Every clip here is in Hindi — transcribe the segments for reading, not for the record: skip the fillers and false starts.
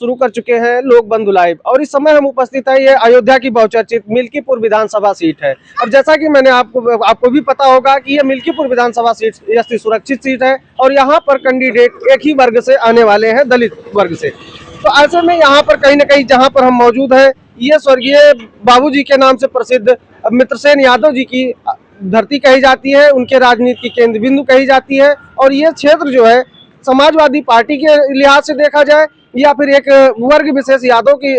शुरू कर चुके हैं लोक बंधु लाइव और इस समय हम उपस्थित है, ये अयोध्या की बहुचर्चित मिल्कीपुर विधानसभा सीट है। और जैसा कि मैंने आपको भी पता होगा कि ये मिल्कीपुर विधानसभा सीट यह सुरक्षित सीट है और यहाँ पर कैंडिडेट एक ही वर्ग से आने वाले हैं, दलित वर्ग से। तो ऐसे में यहाँ पर कहीं ना कहीं जहाँ पर हम मौजूद हैं, ये स्वर्गीय बाबूजी के नाम से प्रसिद्ध मित्रसेन यादव जी की धरती कही जाती है, उनके राजनीति की केंद्र बिंदु कही जाती है। और ये क्षेत्र जो है समाजवादी पार्टी के लिहाज से देखा जाए या फिर एक वर्ग विशेष यादव की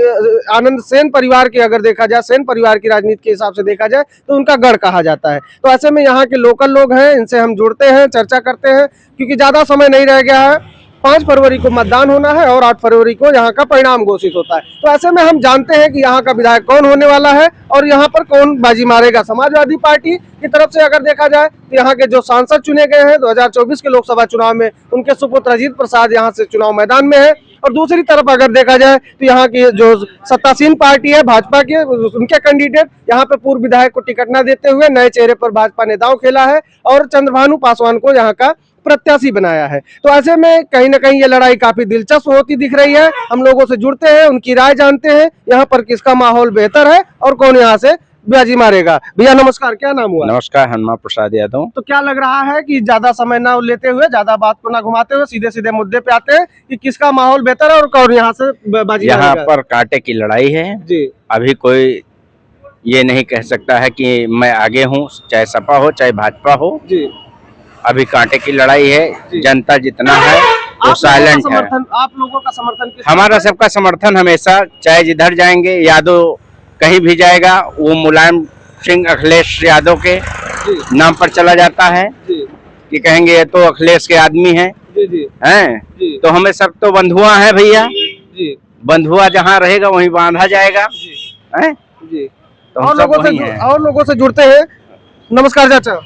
आनंद सेन परिवार की अगर देखा जाए, सेन परिवार की राजनीति के हिसाब से देखा जाए तो उनका गढ़ कहा जाता है। तो ऐसे में यहाँ के लोकल लोग हैं, इनसे हम जुड़ते हैं, चर्चा करते हैं, क्योंकि ज्यादा समय नहीं रह गया है। 5 फरवरी को मतदान होना है और 8 फरवरी को यहाँ का परिणाम घोषित होता है। तो ऐसे में हम जानते हैं कि यहाँ का विधायक कौन होने वाला है और यहाँ पर कौन बाजी मारेगा। समाजवादी पार्टी की तरफ से अगर देखा जाए तो यहाँ के जो सांसद चुने गए हैं 2024 के लोकसभा चुनाव में, उनके सुपुत्र अजीत प्रसाद यहाँ से चुनाव मैदान में है। और दूसरी तरफ अगर देखा जाए तो यहाँ की जो सत्तासीन पार्टी है भाजपा के, उनके कैंडिडेट यहाँ पे पूर्व विधायक को टिकट न देते हुए नए चेहरे पर भाजपा ने दांव खेला है और चंद्रभानु पासवान को यहाँ का प्रत्याशी बनाया है। तो ऐसे में कहीं ना कहीं ये लड़ाई काफी दिलचस्प होती दिख रही है। हम लोगों से जुड़ते हैं, उनकी राय जानते हैं, यहाँ पर किसका माहौल बेहतर है और कौन यहाँ से बाजी मारेगा। भैया नमस्कार, क्या नाम हुआ? नमस्कार, हनुमान प्रसाद यादव। तो क्या लग रहा है कि ज्यादा समय ना लेते हुए, ज्यादा बात को ना घुमाते हुए सीधे सीधे मुद्दे पे आते हैं कि किसका माहौल बेहतर है और कौन यहाँ से बाजी मारेगा? यहाँ पर कांटे की लड़ाई है जी। अभी कोई ये नहीं कह सकता है कि मैं आगे हूँ, चाहे सपा हो चाहे भाजपा हो जी। अभी कांटे की लड़ाई है। जनता जितना है वो साइलेंट है। आप लोगों का समर्थन? हमारा सबका समर्थन हमेशा, चाहे जिधर जाएंगे, यादव कहीं भी जाएगा वो मुलायम सिंह अखिलेश यादव के नाम पर चला जाता है कि कहेंगे ये तो अखिलेश के आदमी हैं हैं। तो हमें सब तो बंधुआ है भैया, बंधुआ जहाँ रहेगा वहीं बांधा जाएगा हैं। तो और लोगों से जुड़ते हैं। नमस्कार चाचा।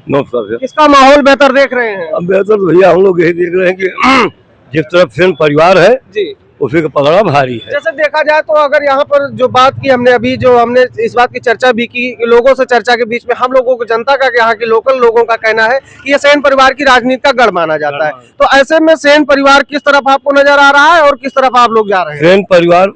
नमस्कार। किसका माहौल बेहतर देख रहे हैं? अब बेहतर तो भैया हम लोग यही देख रहे हैं कि जिस तरफ सेन परिवार है जी उसी का पलड़ा भारी है। जैसे देखा जाए तो अगर यहाँ पर जो बात की हमने अभी, जो हमने इस बात की चर्चा भी की लोगों से, चर्चा के बीच में हम लोगों को, जनता का, यहाँ के लोकल लोगों का कहना है कि ये सेन परिवार की राजनीति का गढ़ माना जाता है। तो ऐसे में सेन परिवार किस तरफ आपको नजर आ रहा है और किस तरफ आप लोग जा रहे हैं? सेन परिवार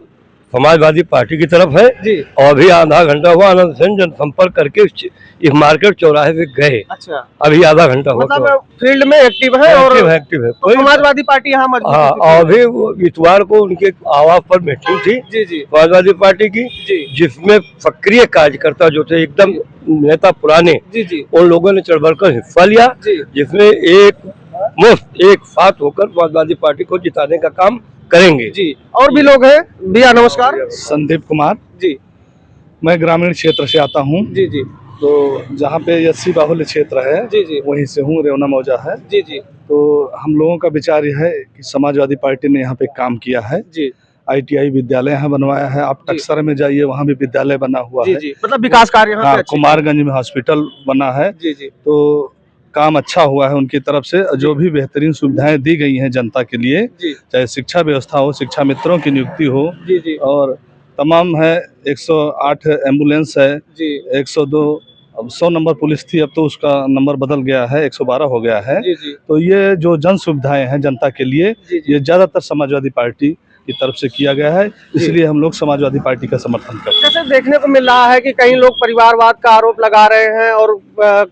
समाजवादी पार्टी की तरफ है जी। और अभी आधा घंटा हुआ आनंद सेन जनसंपर्क करके इस मार्केट चौराहे पे गए। अच्छा, अभी आधा घंटा हुआ। मतलब फील्ड में एक्टिव है और एक्टिव है। तो समाजवादी पार्टी यहाँ मजबूत है। और अभी इतवार को उनके आवास पर मीटिंग थी जी जी समाजवादी पार्टी की जी, जिसमें सक्रिय कार्यकर्ता जो थे, एकदम नेता पुराने जी जी, उन लोगों ने चढ़ बढ़ कर हिस्सा लिया, जिसमें एक साथ होकर समाजवादी पार्टी को जिताने का काम करेंगे जी। और भी लोग हैं। भैया नमस्कार। संदीप कुमार जी। मैं ग्रामीण क्षेत्र से आता हूँ जी जी। तो जहाँ पे 80 बाहुल्य क्षेत्र है जी जी, वहीं से हूँ, रेवना मौजा है जी जी। तो हम लोगों का विचार यह है कि समाजवादी पार्टी ने यहाँ पे काम किया है जी। ITI विद्यालय यहाँ बनवाया है। आप टक्सर में जाइए, वहाँ भी विद्यालय बना हुआ है जी। मतलब विकास कार्य। हाँ, कुमारगंज में हॉस्पिटल बना है जी जी। तो काम अच्छा हुआ है उनकी तरफ से। जो भी बेहतरीन सुविधाएं दी गई हैं जनता के लिए, चाहे शिक्षा व्यवस्था हो, शिक्षा मित्रों की नियुक्ति हो जी जी, और तमाम है। 108 एम्बुलेंस है जी, 102, अब 100 नंबर पुलिस थी, अब तो उसका नंबर बदल गया है, 112 हो गया है जी जी। तो ये जो जन सुविधाएं हैं जनता के लिए जी जी, ये ज्यादातर समाजवादी पार्टी की तरफ से किया गया है, इसलिए हम लोग समाजवादी पार्टी का समर्थन करते हैं। जैसे देखने को मिल रहा है कि कई लोग परिवारवाद का आरोप लगा रहे हैं और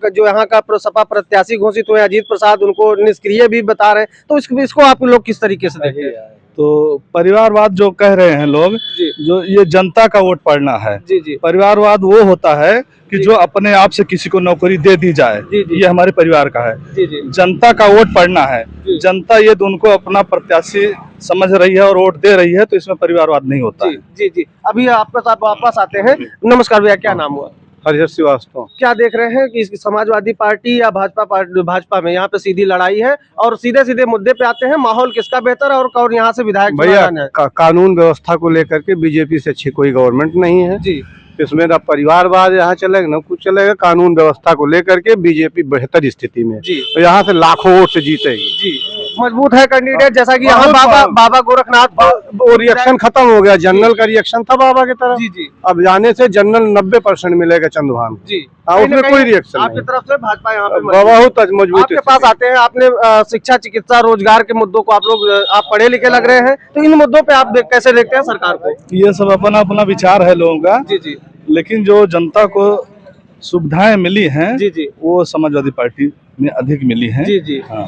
जो यहाँ का सपा प्रत्याशी घोषित हुए अजीत प्रसाद, उनको निष्क्रिय भी बता रहे हैं। तो इसको आप लोग किस तरीके से देखते हैं? तो परिवारवाद जो कह रहे हैं लोग, जो ये जनता का वोट पड़ना है जी जी। परिवारवाद वो होता है कि जो अपने आप से किसी को नौकरी दे दी जाए जी जी, ये हमारे परिवार का है जी जी। जनता का वोट पड़ना है, जनता ये उनको अपना प्रत्याशी समझ रही है और वोट दे रही है, तो इसमें परिवारवाद नहीं होता जी जी जी। अभी आपके साथ वापस आते हैं। नमस्कार भैया, क्या नाम हुआ? हरिहर श्रीवास्तव। क्या देख रहे हैं कि समाजवादी पार्टी या भाजपा में यहाँ पे सीधी लड़ाई है और सीधे सीधे मुद्दे पे आते हैं, माहौल किसका बेहतर है और कौन यहाँ से विधायक? भैया कानून व्यवस्था को लेकर के बीजेपी से अच्छी कोई गवर्नमेंट नहीं है जी। इसमें ना परिवारवाद यहाँ चलेगा ना कुछ चलेगा। कानून व्यवस्था को लेकर के बीजेपी बेहतर स्थिति में जी, तो यहाँ से लाखों वोट से जीतेगी जी। मजबूत है कैंडिडेट, जैसा कि यहाँ बाबा गोरखनाथ वो रिएक्शन खत्म हो गया, जनरल का रिएक्शन था बाबा की तरफ। जी जी अब जाने से जनरल 90% मिलेगा चंदभान। जी, हाँ, उसमें कोई रिएक्शन आपकी तरफ से भाजपा यहाँ पे बहुत मजबूत। आपके पास आते हैं, आपने शिक्षा, चिकित्सा, रोजगार के मुद्दों को आप पढ़े लिखे लग रहे हैं, तो इन मुद्दों पे आप कैसे देखते हैं सरकार को? ये सब अपना अपना विचार है लोगों का। जी जी, लेकिन जो जनता को सुविधाएं मिली हैं जी जी, वो समाजवादी पार्टी में अधिक मिली हैं। जी जी। हाँ।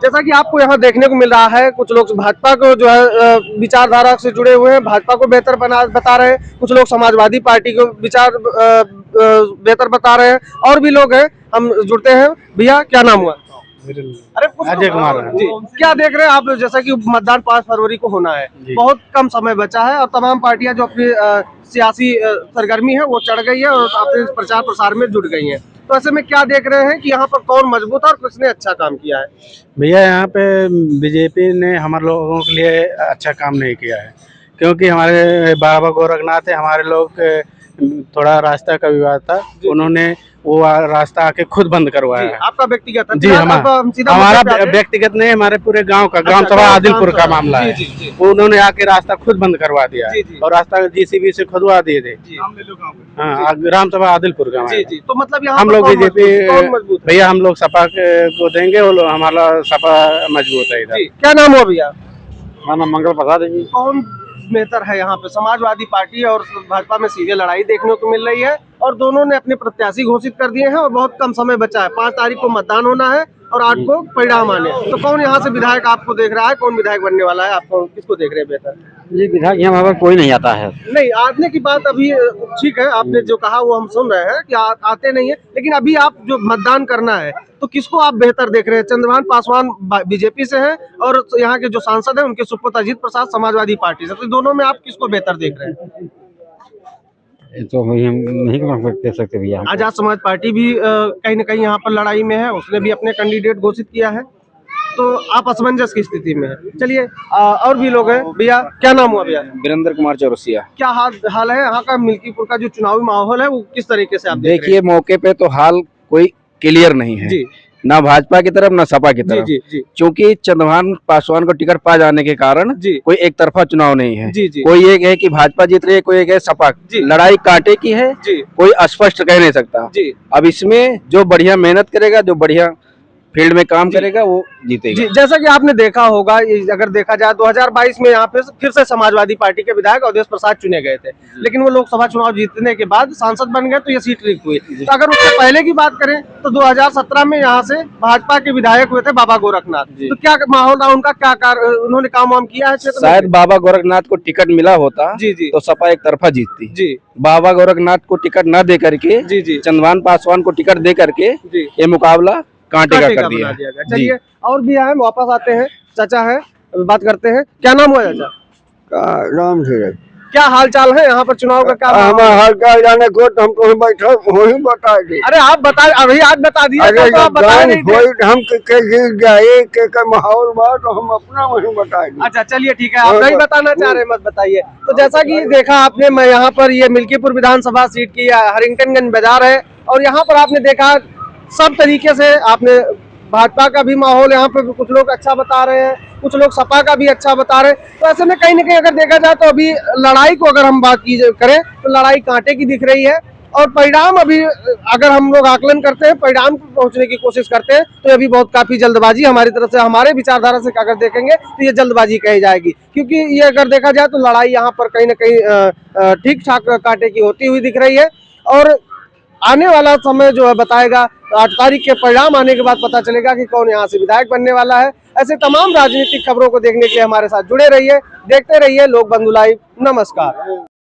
जैसा कि आपको यहाँ देखने को मिल रहा है, कुछ लोग भाजपा को जो है विचारधारा से जुड़े हुए हैं, भाजपा को बेहतर बता रहे हैं, कुछ लोग समाजवादी पार्टी को विचार बेहतर बता रहे हैं, और भी लोग हैं। हम जुड़ते हैं। भैया क्या नाम हुआ? अरे अजय कुमार जी, क्या देख रहे हैं आप? जैसा कि मतदान 5 फरवरी को होना है, बहुत कम समय बचा है और तमाम पार्टियां जो अपनी सियासी सरगर्मी है वो चढ़ गई है और अपने प्रचार प्रसार में जुट गई हैं। तो ऐसे में क्या देख रहे हैं कि यहाँ पर कौन मजबूत है और किसने अच्छा काम किया है? भैया यहाँ पे बीजेपी ने हमारे लोगों के लिए अच्छा काम नहीं किया है, क्योंकि हमारे बाबा गोरखनाथ है, हमारे लोग थोड़ा रास्ता का विवाद था, उन्होंने वो रास्ता आके खुद बंद करवाया है। आपका व्यक्तिगत है? जी, हमारा व्यक्तिगत नहीं, हमारे पूरे गांव का, ग्राम सभा आदिलपुर का मामला है। उन्होंने आके रास्ता खुद बंद करवा दिया और रास्ता जीसीबी से खुदवा दिए थे। हाँ, ग्राम सभा आदिलपुर का। तो मतलब हम लोग बीजेपी भैया, हम लोग सपा को देंगे, हमारा सपा मजबूत है इधर। क्या नाम हुआ भैया? मेरा नाम मंगल प्रसाद जी। कौन बेहतर है यहाँ पे? समाजवादी पार्टी और भाजपा में सीधे लड़ाई देखने को मिल रही है और दोनों ने अपने प्रत्याशी घोषित कर दिए हैं और बहुत कम समय बचा है। 5 तारीख को मतदान होना है और 8 को परिणाम आने। तो कौन यहाँ से विधायक आपको देख रहा है? कौन विधायक बनने वाला है? आपको किसको देख रहे हैं बेहतर? ये विधायक यहाँ पर कोई नहीं आता है। नहीं, आने की बात अभी ठीक है, आपने जो कहा वो हम सुन रहे हैं कि आते नहीं है, लेकिन अभी आप जो मतदान करना है तो किसको आप बेहतर देख रहे हैं? चंद्रभान पासवान बीजेपी से हैं और यहाँ के जो सांसद हैं उनके सुपुत्र अजीत प्रसाद समाजवादी पार्टी से, तो दोनों में आप किसको बेहतर देख रहे हैं? तो हम नहीं कह सकते भैया। आजाद समाज पार्टी भी कहीं न कहीं यहाँ पर लड़ाई में है, उसने भी अपने कैंडिडेट घोषित किया है, तो आप असमंजस की स्थिति में है। चलिए और भी लोग हैं। भैया क्या नाम हुआ भैया? वीरेंद्र कुमार चौरसिया। क्या हाल है यहाँ का? मिल्कीपुर का जो चुनावी माहौल है वो किस तरीके से आप देखिए, मौके पे तो हाल कोई क्लियर नहीं है जी, ना भाजपा की तरफ ना सपा की तरफ। क्योंकि चंद्रभान पासवान को टिकट पा जाने के कारण कोई एक तरफा चुनाव नहीं है। कोई एक है कि भाजपा जीत रही है, कोई एक है सपा। लड़ाई कांटे की है, कोई स्पष्ट कह नहीं सकता। अब इसमें जो बढ़िया मेहनत करेगा, जो बढ़िया फील्ड में काम करेगा, वो जीतेगा। जैसा कि आपने देखा होगा, अगर देखा जाए 2022 में यहाँ पे फिर से समाजवादी पार्टी के विधायक अवधेश प्रसाद चुने गए थे, लेकिन वो लोकसभा चुनाव जीतने के बाद सांसद बन गए तो ये सीट रिक्त हुई। तो अगर उससे पहले की बात करें तो 2017 में यहाँ से भाजपा के विधायक हुए थे बाबा गोरखनाथ। तो क्या माहौल था उनका? क्या उन्होंने काम वाम किया है? शायद बाबा गोरखनाथ को टिकट मिला होता तो सपा एक तरफा जीतती। बाबा गोरखनाथ को टिकट न दे करके चंद्रभान पासवान को टिकट दे करके ये मुकाबला कांटे का कर दिया। चलिए और भी आए, वापस आते हैं। चाचा है, बात करते हैं। क्या नाम हुआ चाचा? राम से क्या हाल चाल है यहाँ पर? चुनाव का क्या हाल चाल जाने को तो हमको बैठो वही बता दे। अरे आप बता, अभी आज बता दिया तो आप बता नहीं थे। हम कैसे जाए के माहौल बात तो हम अपना वही बता दें। अच्छा चलिए ठीक है, आप नहीं बताना चाह रहे, मत बताइए। तो जैसा कि देखा आपने, मैं यहाँ पर ये मिल्कीपुर विधानसभा सीट की हरिंगटनगंज बाजार है और यहाँ पर आपने देखा सब तरीके से आपने भाजपा का भी माहौल यहाँ पे कुछ लोग अच्छा बता रहे हैं, कुछ लोग सपा का भी अच्छा बता रहे हैं। तो ऐसे में कहीं न कहीं अगर देखा जाए तो अभी लड़ाई को अगर हम बात करें तो लड़ाई कांटे की दिख रही है और परिणाम अभी अगर हम लोग आकलन करते हैं, परिणाम को पहुंचने की कोशिश करते हैं तो अभी बहुत काफी जल्दबाजी हमारी तरफ से, हमारे विचारधारा से अगर देखेंगे तो ये जल्दबाजी कही जाएगी, क्योंकि ये अगर देखा जाए तो लड़ाई यहाँ पर कहीं न कहीं ठीक ठाक कांटे की होती हुई दिख रही है। और आने वाला समय जो है बताएगा, 8 तारीख के परिणाम आने के बाद पता चलेगा कि कौन यहाँ से विधायक बनने वाला है। ऐसे तमाम राजनीतिक खबरों को देखने के लिए हमारे साथ जुड़े रहिए, देखते रहिए लोक बंधु लाइव। नमस्कार।